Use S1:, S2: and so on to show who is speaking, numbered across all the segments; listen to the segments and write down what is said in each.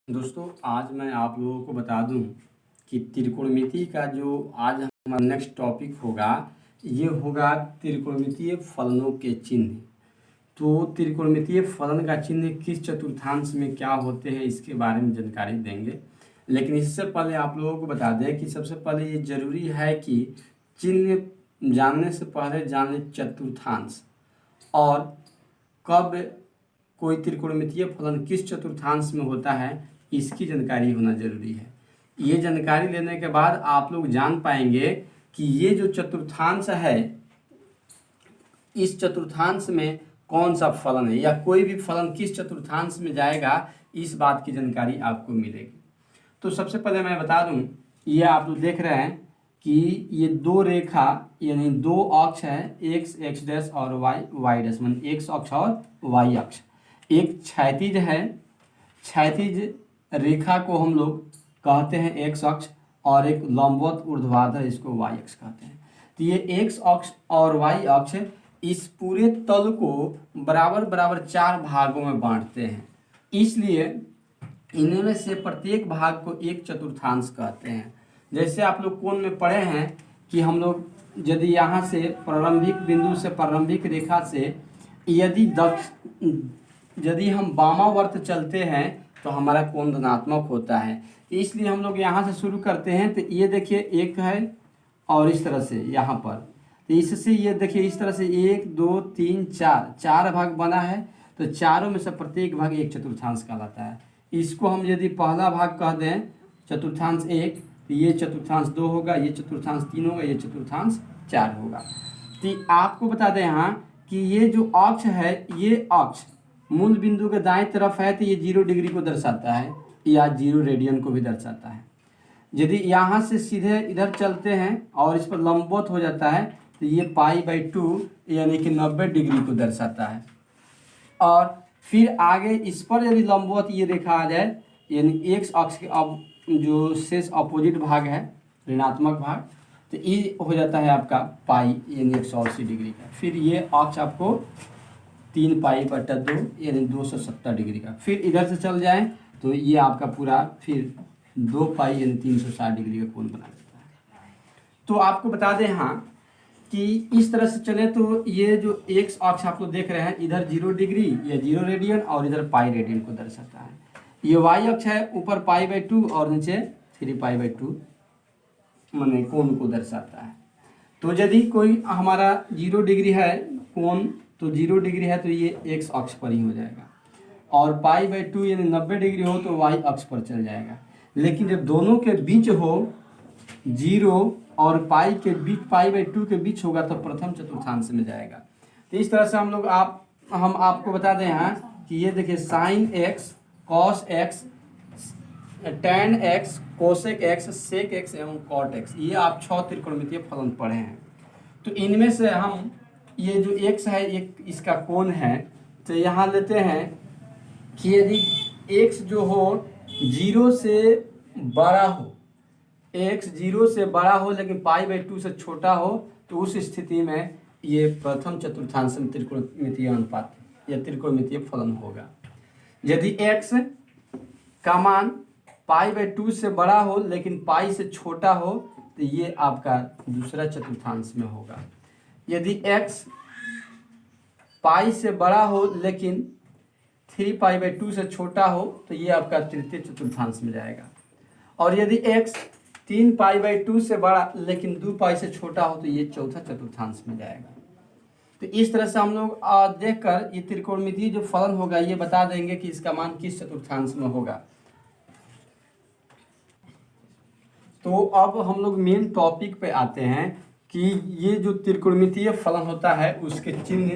S1: दोस्तों आज मैं आप लोगों को बता दूं कि त्रिकोणमिति का जो आज हमारा नेक्स्ट टॉपिक होगा ये होगा त्रिकोणमितीय फलनों के चिन्ह। तो त्रिकोणमितीय फलन का चिन्ह किस चतुर्थांश में क्या होते हैं इसके बारे में जानकारी देंगे। लेकिन इससे पहले आप लोगों को बता दें कि सबसे पहले ये जरूरी है कि चिन्ह जानने से पहले जान लें चतुर्थांश और कब कोई त्रिकोणमितीय फलन किस चतुर्थांश में होता है इसकी जानकारी होना जरूरी है। ये जानकारी लेने के बाद आप लोग जान पाएंगे कि ये जो चतुर्थांश है इस चतुर्थांश में कौन सा फलन है या कोई भी फलन किस चतुर्थांश में जाएगा, इस बात की जानकारी आपको मिलेगी। तो सबसे पहले मैं बता दूं, ये आप लोग देख रहे हैं कि ये दो रेखा यानी दो अक्ष है, एक्स एक्स डैश और वाई वाई डैश, मान एक्स अक्ष और वाई अक्ष। एक क्षैतिज है, क्षैतिज रेखा को हम लोग कहते हैं एक्स अक्ष और एक लंबवत ऊर्ध्वाधर इसको वाई अक्ष कहते हैं। तो ये एक्स अक्ष और वाई अक्ष इस पूरे तल को बराबर बराबर चार भागों में बांटते हैं, इसलिए इनमें से प्रत्येक भाग को एक चतुर्थांश कहते हैं। जैसे आप लोग कोण में पढ़े हैं कि हम लोग यदि यहाँ से प्रारंभिक बिंदु से प्रारंभिक रेखा से यदि हम वामावर्त चलते हैं तो हमारा कोण धनात्मक होता है। इसलिए हम लोग यहाँ से शुरू करते हैं। तो ये देखिए एक है और इस तरह से यहाँ पर, तो इससे ये देखिए इस तरह से 1 2 3 4 चार भाग बना है। तो चारों में से प्रत्येक भाग एक चतुर्थांश कहलाता है। इसको हम यदि पहला भाग कह दें चतुर्थांश 1, तो ये चतुर्थांश 2 होगा, ये चतुर्थांश 3 होगा, ये चतुर्थांश 4 होगा। तो आपको बता दें यहाँ कि ये जो अक्ष है ये अक्ष मूल बिंदु के दाएं तरफ है तो ये 0 डिग्री को दर्शाता है या 0 रेडियन को भी दर्शाता है। यदि यहाँ से सीधे इधर चलते हैं और इस पर लंबवत हो जाता है तो ये π/2 यानी कि 90 डिग्री को दर्शाता है। और फिर आगे इस पर यदि लंबवत ये रेखा आ जाए यानी एक्स अक्ष के अब जो शेष अपोजिट भाग है ऋणात्मक भाग, तो ये हो जाता है आपका पाई यानी 180 डिग्री का। फिर ये अक्ष आपको 3π/2 यानी 270 डिग्री का। फिर इधर से चल जाएं तो ये आपका पूरा फिर 2π यानी 360 डिग्री का कोण बना देता है। तो आपको बता दें यहाँ कि इस तरह से चले तो ये जो एक्स अक्ष आप लोग देख रहे हैं इधर 0 डिग्री या 0 रेडियन और इधर पाई रेडियन को दर्शाता है। ये वाई अक्ष है, ऊपर π/2 और नीचे 3π/2 माने कोण को दर्शाता है। तो यदि कोई हमारा 0 डिग्री है कोण, तो 0 डिग्री है तो ये एक्स अक्ष पर ही हो जाएगा, और π/2 यानी 90 डिग्री हो तो वाई अक्ष पर चल जाएगा। लेकिन जब दोनों के बीच हो 0 और पाई के बीच π/2 के बीच होगा तो प्रथम चतुर्थांश में जाएगा। तो इस तरह से हम आपको बता दें यहाँ कि ये देखिए sine x, cos x, tan x, cosec x, sec x एवं कॉट एक्स, ये आप 6 त्रिकोणमितीय फलन पढ़े हैं। तो इनमें से हम ये जो x है एक इसका कोण है, तो यहाँ लेते हैं कि यदि x जो हो 0 से बड़ा हो, x 0 से बड़ा हो लेकिन π/2 से छोटा हो, तो उस स्थिति में ये प्रथम चतुर्थांश में त्रिकोणमितीय अनुपात या त्रिकोणमितीय फलन होगा। यदि x का मान π/2 से बड़ा हो लेकिन पाई से छोटा हो तो ये आपका दूसरा चतुर्थांश में होगा। यदि x पाई से बड़ा हो लेकिन 3π/2 से छोटा हो तो ये आपका तृतीय चतुर्थांश में जाएगा। और यदि x 3π/2 से बड़ा लेकिन 2π से छोटा हो तो ये चौथा चतुर्थांश में जाएगा। तो इस तरह से हम लोग देखकर ये त्रिकोणमितीय जो फलन होगा ये बता देंगे कि इसका मान किस चतुर्थांश में होगा। तो अब हम लोग मेन टॉपिक पे आते हैं कि ये जो त्रिकोणमितीय फलन होता है उसके चिन्ह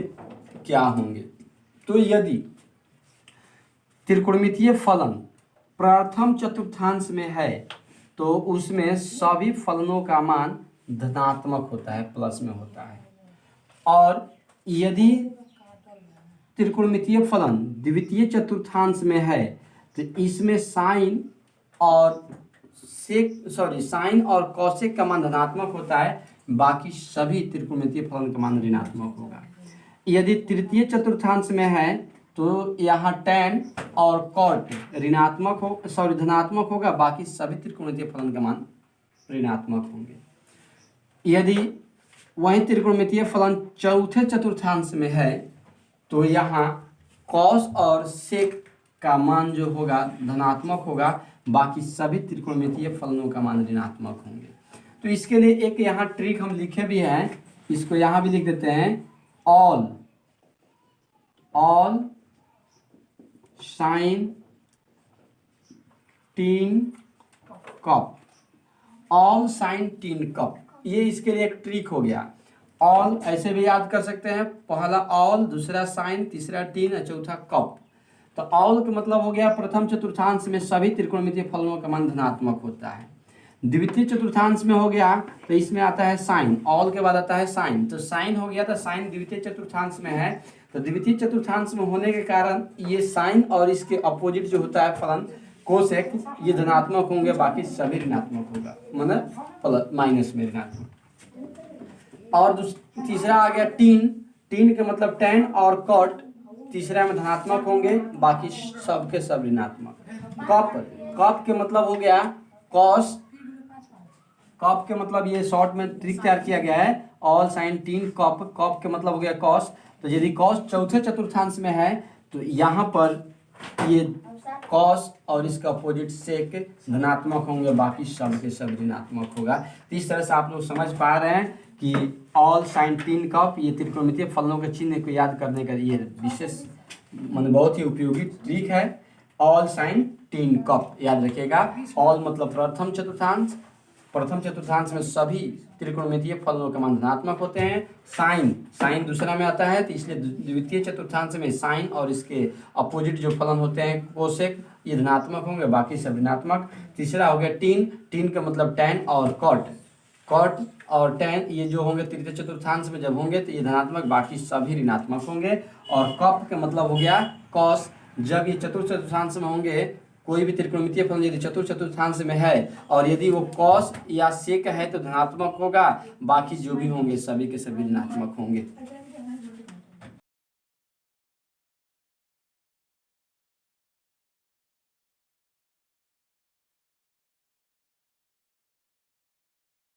S1: क्या होंगे। तो यदि त्रिकोणमितीय फलन प्रथम चतुर्थांश में है तो उसमें सभी फलनों का मान धनात्मक होता है, प्लस में होता है। और यदि त्रिकोणमितीय फलन द्वितीय चतुर्थांश में है तो इसमें साइन और कॉसेक का मान धनात्मक होता है, बाकी सभी त्रिकोणमितीय फलन का मान ऋणात्मक होगा। यदि तृतीय चतुर्थांश में है तो यहाँ tan और cot ऋणात्मक हो धनात्मक होगा, बाकी सभी त्रिकोणमितीय फलन का मान ऋणात्मक होंगे। यदि वही त्रिकोणमितीय फलन चौथे चतुर्थांश में है तो यहाँ cos और sec का मान जो होगा धनात्मक होगा, बाकी सभी त्रिकोणमितीय फलनों का मान ऋणात्मक होंगे। तो इसके लिए एक यहाँ ट्रिक हम लिखे भी हैं, इसको यहाँ भी लिख देते हैं, all sine teen cup, all sine teen cup, ये इसके लिए एक ट्रिक हो गया। ऑल ऐसे भी याद कर सकते हैं, पहला ऑल, दूसरा साइन, तीसरा टीन और चौथा कप। तो ऑल का मतलब हो गया प्रथम चतुर्थांश में सभी त्रिकोणमितीय फलनों का मान धनात्मक होता है। द्वितीय चतुर्थांश में हो गया तो इसमें आता है साइन, ऑल के बाद आता है साइन, तो साइन हो गया, तो साइन द्वितीय चतुर्थांश में है, तो द्वितीय चतुर्थांश में होने के कारण ये साइन और इसके अपोजिट जो होता है फलन कोसेक, ये धनात्मक होंगे, बाकी सभी ऋणात्मक होगा, मतलब माइनस में ऋणात्मक। और तीसरा आ गया टीन, टीन के मतलब tan और cot तीसरा में धनात्मक होंगे, बाकी सब के सब ऋणात्मक। कप, कप के मतलब हो गया cos, कप के मतलब ये शॉर्ट में ट्रिक तैयार किया गया है, all sine teen cup, cup के मतलब हो गया cos। तो यदि cos चौथे चतुर्थांश में है तो यहाँ पर ये cos और इसका अपोजिट sec धनात्मक होंगे, बाकी सब के सब ऋणात्मक होगा। तो इस तरह से आप लोग समझ पा रहे हैं कि ऑल साइन टीन कप ये त्रिकोणमितीय फलनों के चिन्ह को याद करने का ये विशेष बहुत ही उपयोगी ट्रिक है। ऑल साइन टीन कप याद रखिएगा। ऑल मतलब प्रथम चतुर्थांश, प्रथम चतुर्थांश में सभी त्रिकोणमितीय फलनों का मान धनात्मक होते हैं। साइन, साइन दूसरा में आता है, तो इसलिए द्वितीय चतुर्थांश में साइन और इसके अपोजिट जो फलन होते हैं कोसेक, ये धनात्मक होंगे, बाकी सब ऋणात्मक। तीसरा हो गया टीन, टीन का मतलब tan और cot, cot और tan ये जो होंगे तृतीय चतुर्थांश में जब होंगे तो ये धनात्मक, बाकी सभी ऋणात्मक होंगे। और कप का मतलब हो गया cos, जब ये चतुर्थ चतुर्थांश में होंगे, कोई भी त्रिकोणमितीय फलन यदि चतुर्थ चतुर्थांश में है और यदि वो cos या sec है तो धनात्मक होगा, बाकी जो भी होंगे सभी के सभी ऋणात्मक होंगे।